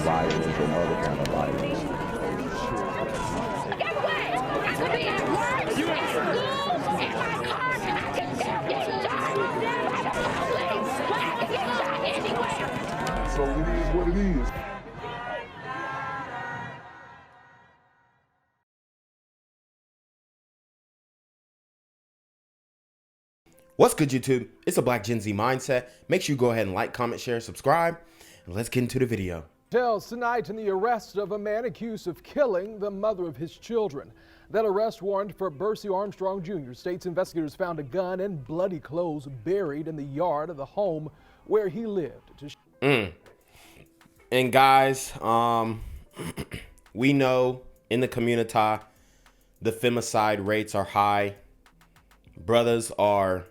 violence and other kind of violence. Get away! I could be at work, at school, in my car, and I can still get shot by the police. But I can get shot anywhere. So it is what it is. What's good, YouTube? It's a Black Gen Z Mindset. Make sure you go ahead and like, comment, share, subscribe, and let's get into the video. Details tonight in the arrest of a man accused of killing the mother of his children. That arrest warrant for Bursey Armstrong Jr. State's investigators found a gun and bloody clothes buried in the yard of the home where he lived. And guys, we know in the community, the femicide rates are high. Brothers are,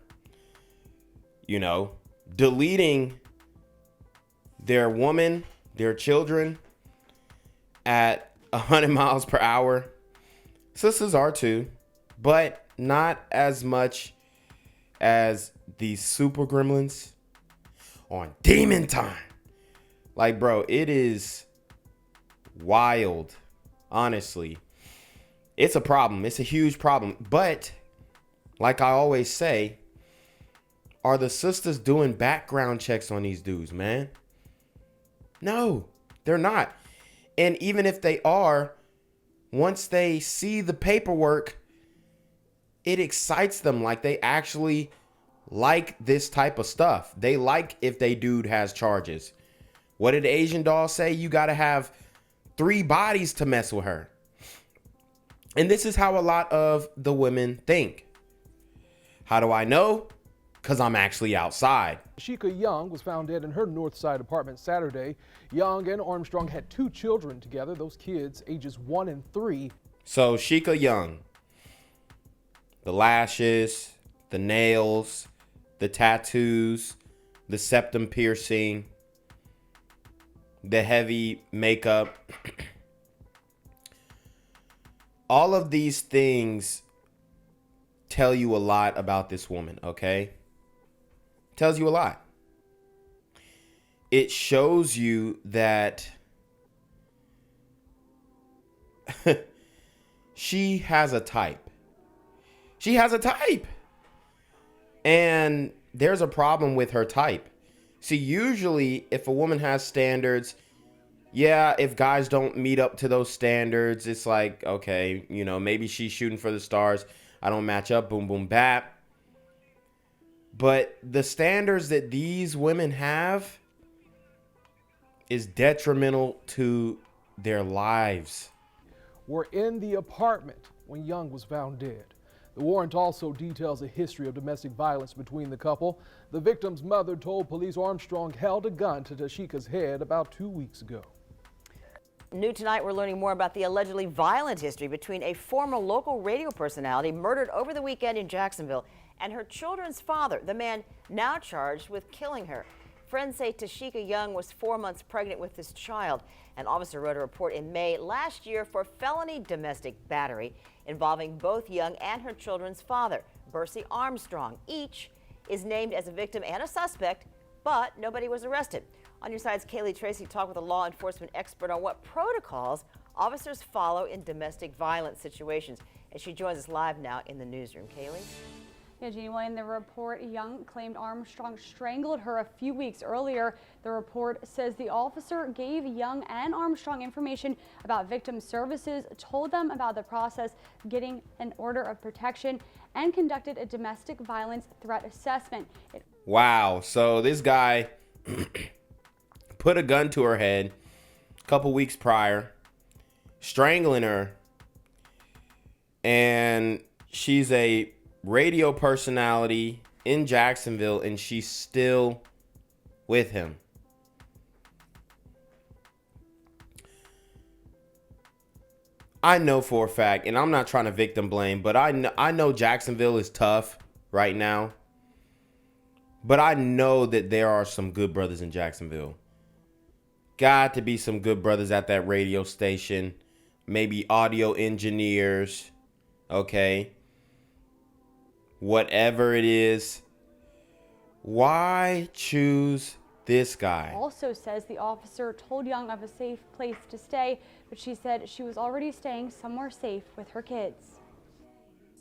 deleting their woman, their children at 100 miles per hour. Sisters are too, but not as much as these super gremlins on demon time. Like, bro, it is wild. Honestly, it's a problem. It's a huge problem. But like I always say, are the sisters doing background checks on these dudes, man? No, they're not. And even if they are, once they see the paperwork, it excites them. Like, they actually like this type of stuff. They like if they dude has charges. What did the Asian doll say? You got to have 3 bodies to mess with her. And this is how a lot of the women think. How do I know? Because I'm actually outside. Tasheka Young was found dead in her North Side apartment Saturday. Young and Armstrong had 2 children together. Those kids ages 1 and 3. So Tasheka Young, the lashes, the nails, the tattoos, the septum piercing, the heavy makeup, all of these things tell you a lot about this woman, okay? Tells you a lot. It shows you that she has a type. She has a type. And there's a problem with her type. See, usually if a woman has standards, yeah, if guys don't meet up to those standards, it's like, okay, maybe she's shooting for the stars. I don't match up, boom, boom, bap. But the standards that these women have is detrimental to their lives. Were in the apartment when Young was found dead. The warrant also details a history of domestic violence between the couple. The victim's mother told police Armstrong held a gun to Tasheka's head about 2 weeks ago. New tonight, we're learning more about the allegedly violent history between a former local radio personality murdered over the weekend in Jacksonville and her children's father, the man now charged with killing her. Friends say Tasheka Young was 4 months pregnant with this child. An officer wrote a report in May last year for felony domestic battery involving both Young and her children's father, Bursey Armstrong. Each is named as a victim and a suspect, but nobody was arrested. On your side's Kaylee Tracy talked with a law enforcement expert on what protocols officers follow in domestic violence situations. And she joins us live now in the newsroom. Kaylee? Yeah, Jeannie, well, in the report, Young claimed Armstrong strangled her a few weeks earlier. The report says the officer gave Young and Armstrong information about victim services, told them about the process, getting an order of protection, and conducted a domestic violence threat assessment. Wow. So this guy put a gun to her head a couple weeks prior, strangling her, and she's a radio personality in Jacksonville, and she's still with him. I know for a fact, and I'm not trying to victim blame, but I know Jacksonville is tough right now. But I know that there are some good brothers in Jacksonville. Got to be some good brothers at that radio station. Maybe audio engineers. Okay. Whatever it is. Why choose This guy also says the officer told Young of a safe place to stay, but she said she was already staying somewhere safe with her kids.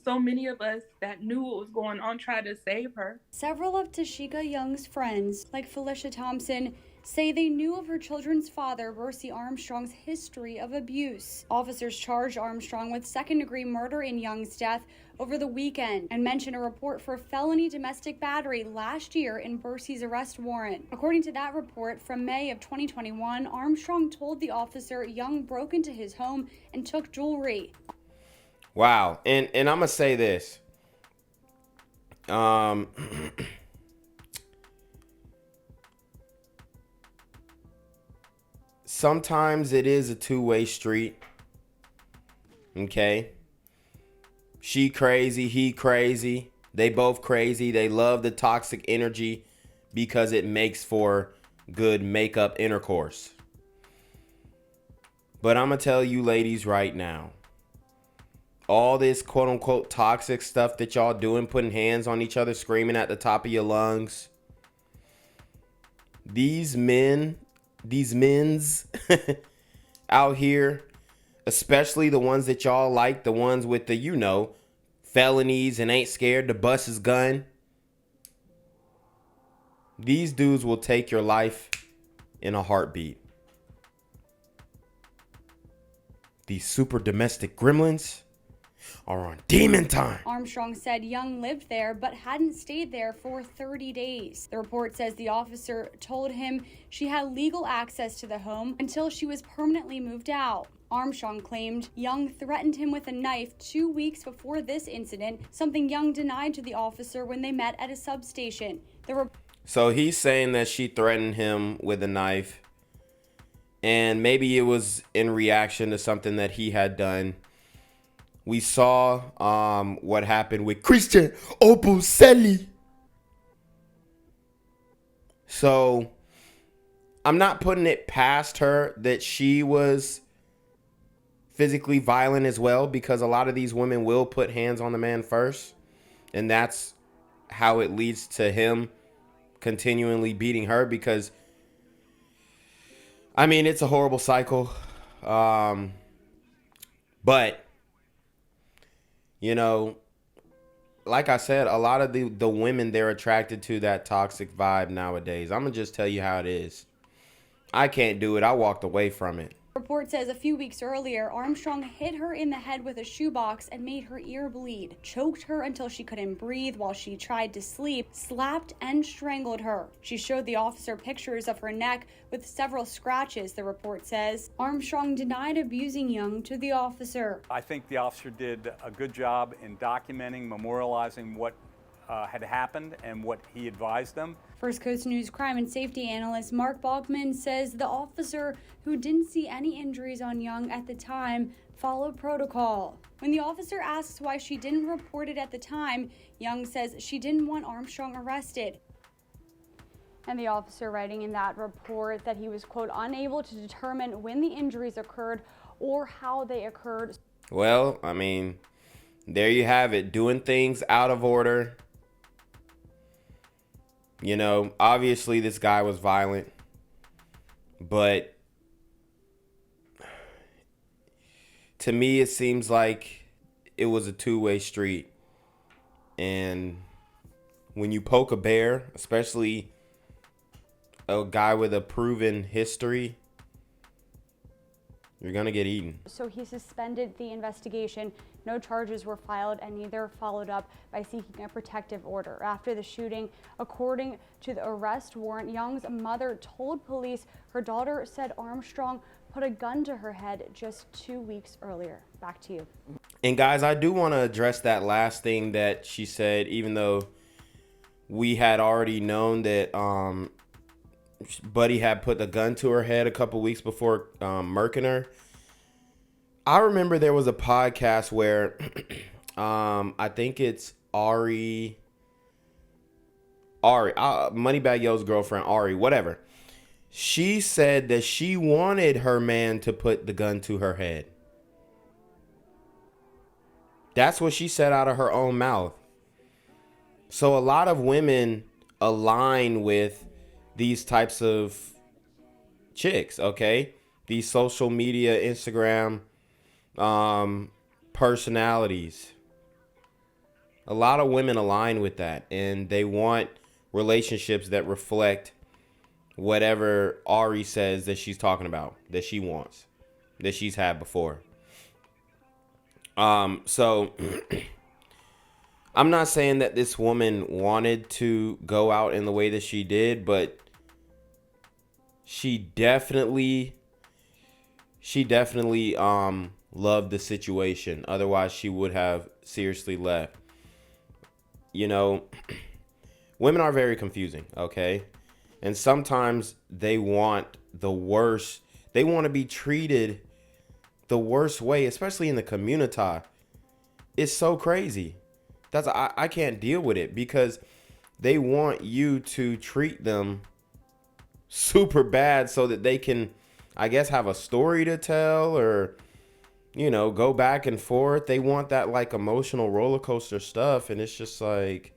So many of us that knew what was going on tried to save her. Several of Tasheka Young's friends, like Felicia Thompson, say they knew of her children's father, Bursey Armstrong's history of abuse. Officers charged Armstrong with second-degree murder in Young's death over the weekend and mentioned a report for felony domestic battery last year in Bursey's arrest warrant. According to that report from May of 2021, Armstrong told the officer Young broke into his home and took jewelry. Wow. And I'm gonna say this. Sometimes it is a two-way street. Okay. She crazy, he crazy. They both crazy. They love the toxic energy because it makes for good makeup intercourse. But I'm gonna tell you ladies right now, all this quote unquote toxic stuff that y'all doing, putting hands on each other, screaming at the top of your lungs. These men's out here, especially the ones that y'all like, the ones with the, felonies and ain't scared to bust his gun. These dudes will take your life in a heartbeat. These super domestic gremlins are on demon time. Armstrong said Young lived there but hadn't stayed there for 30 days. The report says the officer told him she had legal access to the home until she was permanently moved out. Armstrong claimed Young threatened him with a knife 2 weeks before this incident, something Young denied to the officer when they met at a substation. So he's saying that she threatened him with a knife, and maybe it was in reaction to something that he had done. We saw what happened with Christian Opuselli. So I'm not putting it past her that she was physically violent as well, because a lot of these women will put hands on the man first, and that's how it leads to him continually beating her, because I mean, it's a horrible cycle. But like I said, a lot of the women, they're attracted to that toxic vibe nowadays. I'm gonna just tell you how it is. I can't do it. I walked away from it. Report says a few weeks earlier, Armstrong hit her in the head with a shoebox and made her ear bleed, choked her until she couldn't breathe while she tried to sleep, slapped and strangled her. She showed the officer pictures of her neck with several scratches, the report says. Armstrong denied abusing Young to the officer. I think the officer did a good job in documenting, memorializing what had happened and what he advised them. First Coast News crime and safety analyst Mark Bachman says the officer, who didn't see any injuries on Young at the time, followed protocol. When the officer asks why she didn't report it at the time, Young says she didn't want Armstrong arrested. And the officer writing in that report that he was, quote, unable to determine when the injuries occurred or how they occurred. Well, I mean, there you have it. Doing things out of order. Obviously this guy was violent, but to me, it seems like it was a two-way street. And when you poke a bear, especially a guy with a proven history, you're going to get eaten. So he suspended the investigation. No charges were filed, and neither followed up by seeking a protective order. After the shooting, according to the arrest warrant, Young's mother told police her daughter said Armstrong put a gun to her head just 2 weeks earlier. Back to you. And guys, I do want to address that last thing that she said, even though we had already known that Buddy had put the gun to her head a couple weeks before murking her. I remember there was a podcast where I think it's Ari, Moneybagg Yo's girlfriend, Ari, whatever. She said that she wanted her man to put the gun to her head. That's what she said out of her own mouth. So a lot of women align with these types of chicks, okay? These social media, Instagram personalities. A lot of women align with that, and they want relationships that reflect whatever Ari says that she's talking about, that she wants, that she's had before. So I'm not saying that this woman wanted to go out in the way that she did, but she definitely loved the situation. Otherwise, she would have seriously left. You know, women are very confusing, okay? And sometimes they want the worst. They want to be treated the worst way, especially in the community. It's so crazy. I can't deal with it, because they want you to treat them super bad so that they can, I guess, have a story to tell, or, you know, go back and forth. They want that like emotional roller coaster stuff. And it's just like,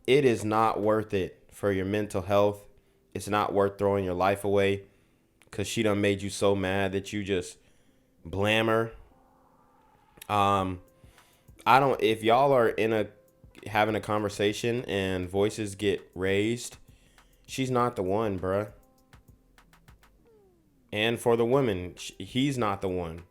it is not worth it for your mental health. It's not worth throwing your life away because she done made you so mad that you just blam her. If y'all are having a conversation and voices get raised, she's not the one, bruh. And for the women, he's not the one.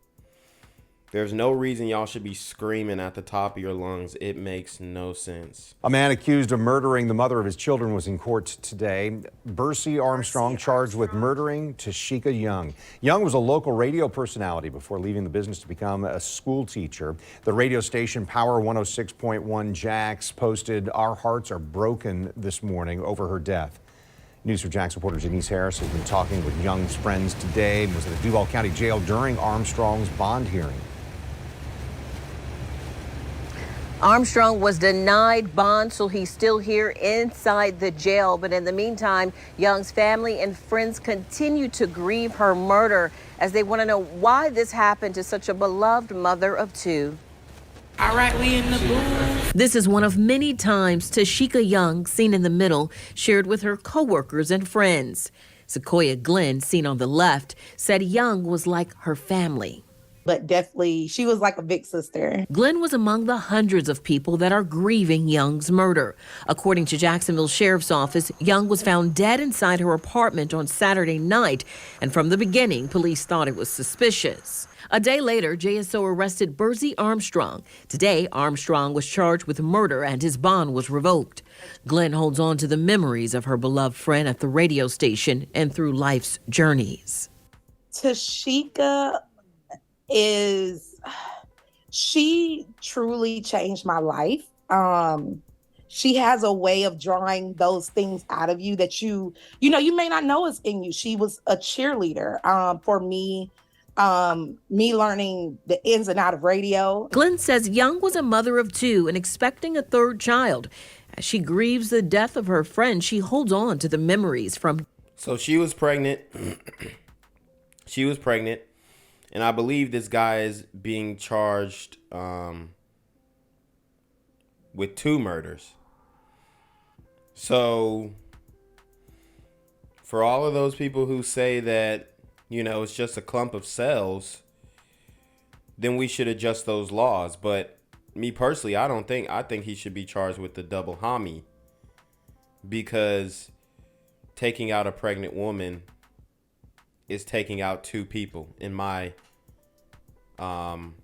There's no reason y'all should be screaming at the top of your lungs. It makes no sense. A man accused of murdering the mother of his children was in court today. Bursey Armstrong charged with murdering Tasheka Young. Young was a local radio personality before leaving the business to become a school teacher. The radio station Power 106.1 Jax posted, "Our hearts are broken this morning over her death." News for Jax reporter Janice Harris has been talking with Young's friends today and was at a Duval County jail during Armstrong's bond hearing. Armstrong was denied bond, so he's still here inside the jail. But in the meantime, Young's family and friends continue to grieve her murder as they want to know why this happened to such a beloved mother of two. All right, we in the booth. This is one of many times Tasheka Young, seen in the middle, shared with her coworkers and friends. Sequoia Glenn, seen on the left, said Young was like her family. But definitely, she was like a big sister. Glenn was among the hundreds of people that are grieving Young's murder. According to Jacksonville Sheriff's Office, Young was found dead inside her apartment on Saturday night, and from the beginning, police thought it was suspicious. A day later, JSO arrested Bursey Armstrong. Today, Armstrong was charged with murder and his bond was revoked. Glenn holds on to the memories of her beloved friend at the radio station and through life's journeys. Tasheka she truly changed my life. She has a way of drawing those things out of you that you may not know is in you. She was a cheerleader for me. Me learning the ins and out of radio. Glenn says Young was a mother of two and expecting a third child. As she grieves the death of her friend, she holds on to the memories from. So she was pregnant. And I believe this guy is being charged with 2 murders. So for all of those people who say that, it's just a clump of cells, then we should adjust those laws. But me personally, I think he should be charged with the double homicide, because taking out a pregnant woman is taking out 2 people in my from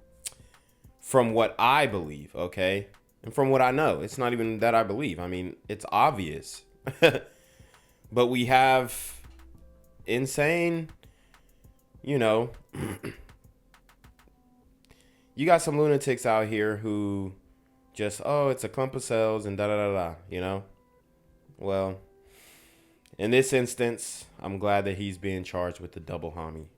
what I believe, okay? And from what I know. It's not even that I believe. I mean, it's obvious. But we have insane, you got some lunatics out here who just, it's a clump of cells and da-da-da-da, Well, in this instance, I'm glad that he's being charged with the double homicide.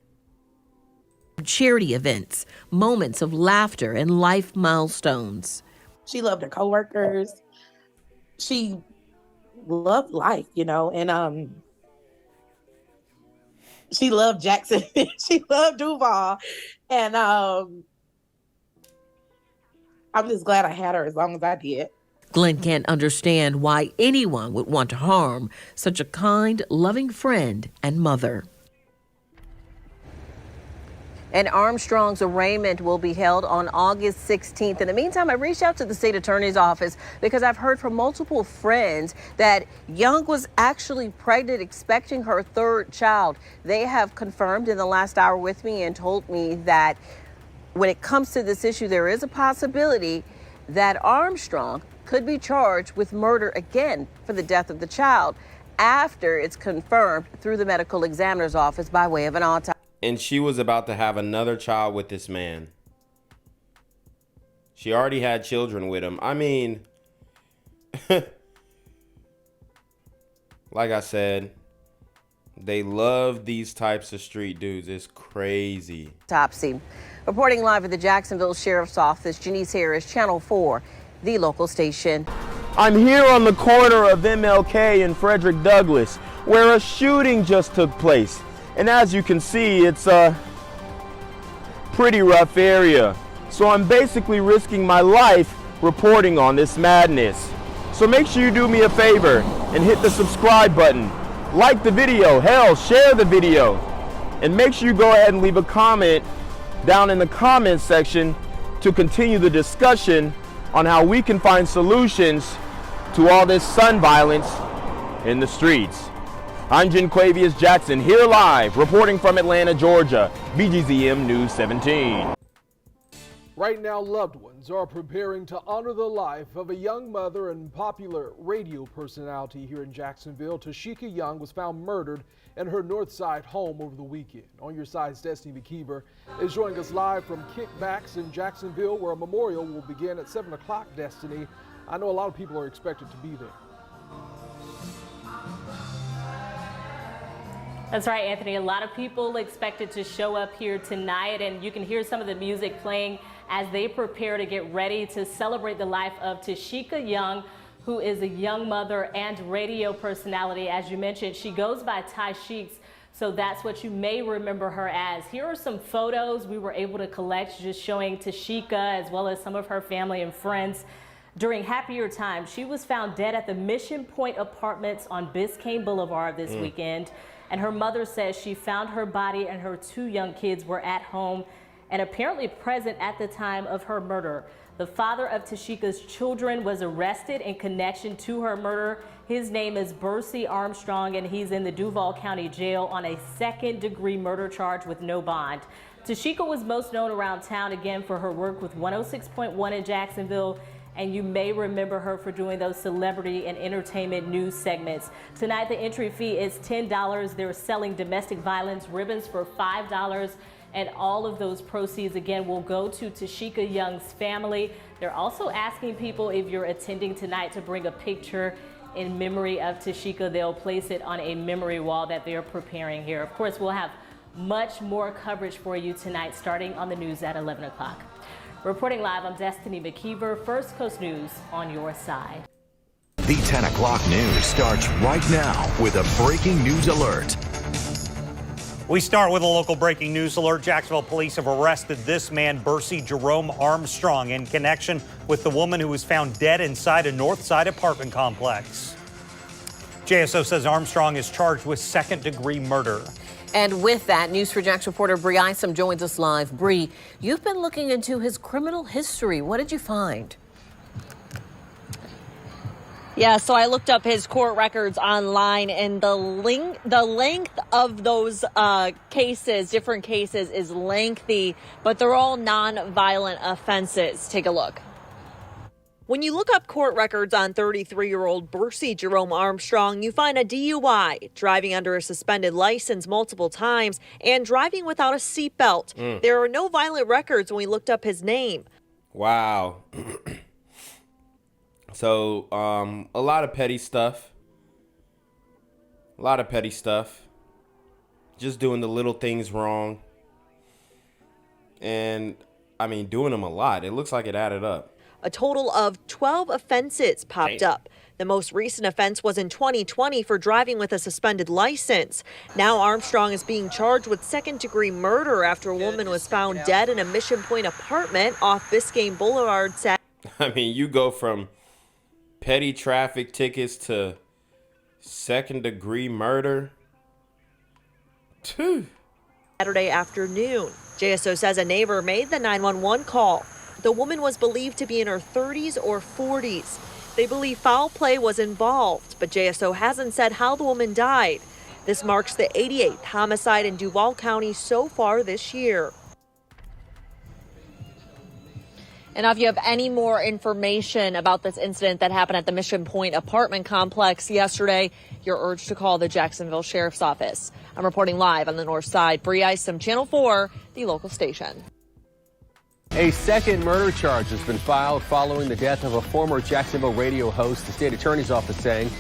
Charity events, moments of laughter, and life milestones. She loved her coworkers. She loved life, and she loved Jackson. She loved Duval. And I'm just glad I had her as long as I did. Glenn can't understand why anyone would want to harm such a kind, loving friend and mother. And Armstrong's arraignment will be held on August 16th. In the meantime, I reached out to the state attorney's office because I've heard from multiple friends that Young was actually pregnant, expecting her third child. They have confirmed in the last hour with me and told me that when it comes to this issue, there is a possibility that Armstrong could be charged with murder again for the death of the child after it's confirmed through the medical examiner's office by way of an autopsy. And she was about to have another child with this man. She already had children with him. I mean, like I said, they love these types of street dudes. It's crazy. Autopsy. Reporting live at the Jacksonville Sheriff's Office, Janice Harris, Channel 4, the local station. I'm here on the corner of MLK and Frederick Douglass, where a shooting just took place. And as you can see, it's a pretty rough area. So I'm basically risking my life reporting on this madness. So make sure you do me a favor and hit the subscribe button. Like the video, hell, share the video. And make sure you go ahead and leave a comment down in the comments section to continue the discussion on how we can find solutions to all this son violence in the streets. I'm Jenquavius Jackson, here live, reporting from Atlanta, Georgia, BGZM News 17. Right now, loved ones are preparing to honor the life of a young mother and popular radio personality here in Jacksonville. Tasheka Young was found murdered in her North Side home over the weekend. On Your Side's Destiny McKeever is joining us live from Kickbacks in Jacksonville, where a memorial will begin at 7 o'clock, Destiny. I know a lot of people are expected to be there. That's right, Anthony. A lot of people expected to show up here tonight, and you can hear some of the music playing as they prepare to get ready to celebrate the life of Tasheka Young, who is a young mother and radio personality. As you mentioned, she goes by Tasheka, so that's what you may remember her as. Here are some photos we were able to collect just showing Tasheka as well as some of her family and friends. During happier times, she was found dead at the Mission Point Apartments on Biscayne Boulevard this weekend. And her mother says she found her body and her 2 young kids were at home and apparently present at the time of her murder. The father of Tasheka's children was arrested in connection to her murder. His name is Bursey Armstrong, and he's in the Duval County Jail on a 2nd-degree murder charge with no bond. Tasheka was most known around town again for her work with 106.1 in Jacksonville, and you may remember her for doing those celebrity and entertainment news segments. Tonight, the entry fee is $10. They're selling domestic violence ribbons for $5, and all of those proceeds, again, will go to Tasheka Young's family. They're also asking people, if you're attending tonight, to bring a picture in memory of Tasheka. They'll place it on a memory wall that they're preparing here. Of course, we'll have much more coverage for you tonight, starting on the news at 11 o'clock. Reporting live, I'm Destiny McKeever, First Coast News on your side. The 10 o'clock news starts right now with a breaking news alert. We start with a local breaking news alert. Jacksonville police have arrested this man, Bursey Jerome Armstrong, in connection with the woman who was found dead inside a North Side apartment complex. JSO says Armstrong is charged with 2nd-degree murder. And with that, News4Jax reporter Bree Isom joins us live. Bree, you've been looking into his criminal history. What did you find? Yeah, so I looked up his court records online, and the length of those cases, different cases, is lengthy, but they're all non-violent offenses. Take a look. When you look up court records on 33-year-old Bursey Jerome Armstrong, you find a DUI, driving under a suspended license multiple times, and driving without a seatbelt. There are no violent records when we looked up his name. Wow. So, a lot of petty stuff. Just doing the little things wrong. And, I mean, doing them a lot. It looks like it added up. A total of 12 offenses popped up. The most recent offense was in 2020 for driving with a suspended license. Now Armstrong is being charged with 2nd-degree murder after a woman was found dead in a Mission Point apartment off Biscayne Boulevard. I mean, you go from petty traffic tickets to second-degree murder. Saturday afternoon, JSO says a neighbor made the 911 call. The woman was believed to be in her 30s or 40s. They believe foul play was involved, but JSO hasn't said how the woman died. This marks the 88th homicide in Duval County so far this year. And if you have any more information about this incident that happened at the Mission Point apartment complex yesterday, you're urged to call the Jacksonville Sheriff's Office. I'm reporting live on the north side. Bree Isom, Channel 4, the local station. A second murder charge has been filed following the death of a former Jacksonville radio host. The state attorney's office saying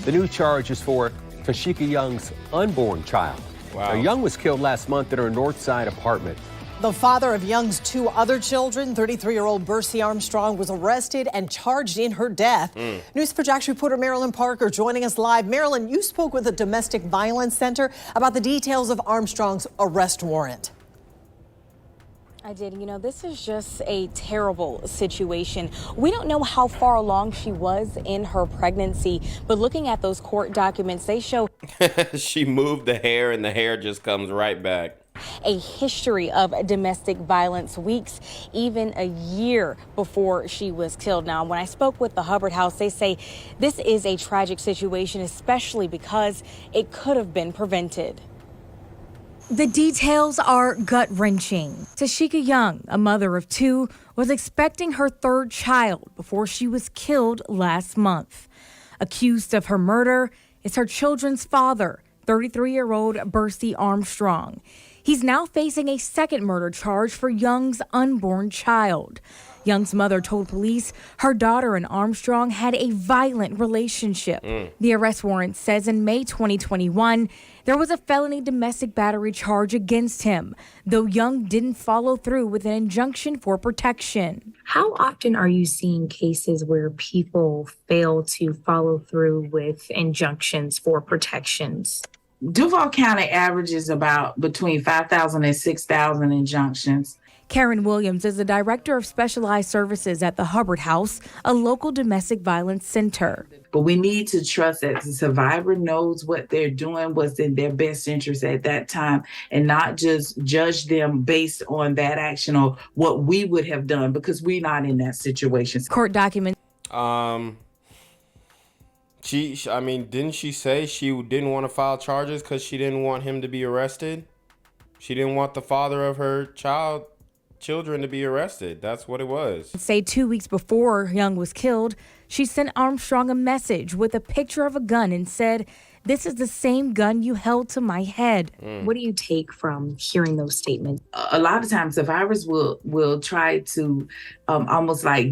the new charge is for Tasheka Young's unborn child. Wow. Now, Young was killed last month at her north side apartment. The father of Young's two other children, 33-year-old Bursey Armstrong, was arrested and charged in her death. News4Jax reporter Marilyn Parker joining us live. Marilyn, you spoke with the Domestic Violence Center about the details of Armstrong's arrest warrant. I did. You know, this is just a terrible situation. We don't know how far along she was in her pregnancy, but looking at those court documents, they show she moved the hair and the hair just comes right back. a history of domestic violence, weeks, even a year before she was killed. Now, when I spoke with the Hubbard House, they say this is a tragic situation, especially because it could have been prevented. The details are gut-wrenching. Tasheka Young, a mother of two, was expecting her third child before she was killed last month. Accused of her murder is her children's father, 33-year-old Bursey Armstrong. He's now facing a second murder charge for Young's unborn child. Young's mother told police her daughter and Armstrong had a violent relationship. The arrest warrant says in May 2021, there was a felony domestic battery charge against him, though Young didn't follow through with an injunction for protection. How often are you seeing cases where people fail to follow through with injunctions for protections? Duval County averages about between 5,000 and 6,000 injunctions. Karen Williams is the director of specialized services at the Hubbard House, a local domestic violence center. But we need to trust that the survivor knows what they're doing, what's in their best interest at that time, and not just judge them based on that action or what we would have done, because we're not in that situation. Court documents. Didn't she say she didn't want to file charges because she didn't want him to be arrested? She didn't want the father of her children to be arrested. That's what it was. Say 2 weeks before Young was killed, she sent Armstrong a message with a picture of a gun and said, "This is the same gun you held to my head." What do you take from hearing those statements? A lot of times survivors will try to almost like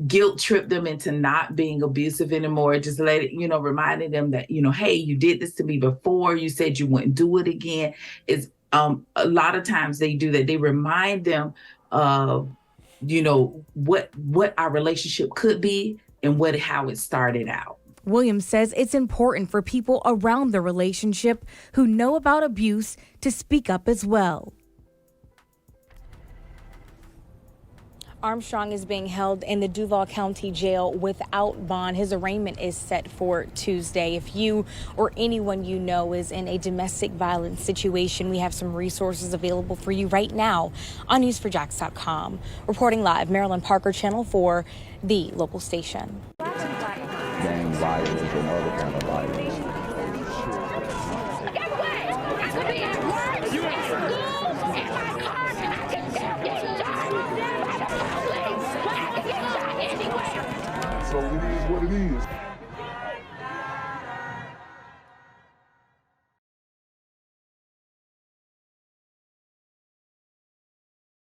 guilt trip them into not being abusive anymore. Just let it, reminding them that, hey, you did this to me before. You said you wouldn't do it again. It's a lot of times they do that. They remind them of, what our relationship could be and how it started out. Williams says it's important for people around the relationship who know about abuse to speak up as well. Armstrong is being held in the Duval County Jail without bond. His arraignment is set for Tuesday. If you or anyone you know is in a domestic violence situation, we have some resources available for you right now on news4jax.com. Reporting live, Marilyn Parker, Channel 4, the local station. Gang violence and other kind of violence. So it is what it is.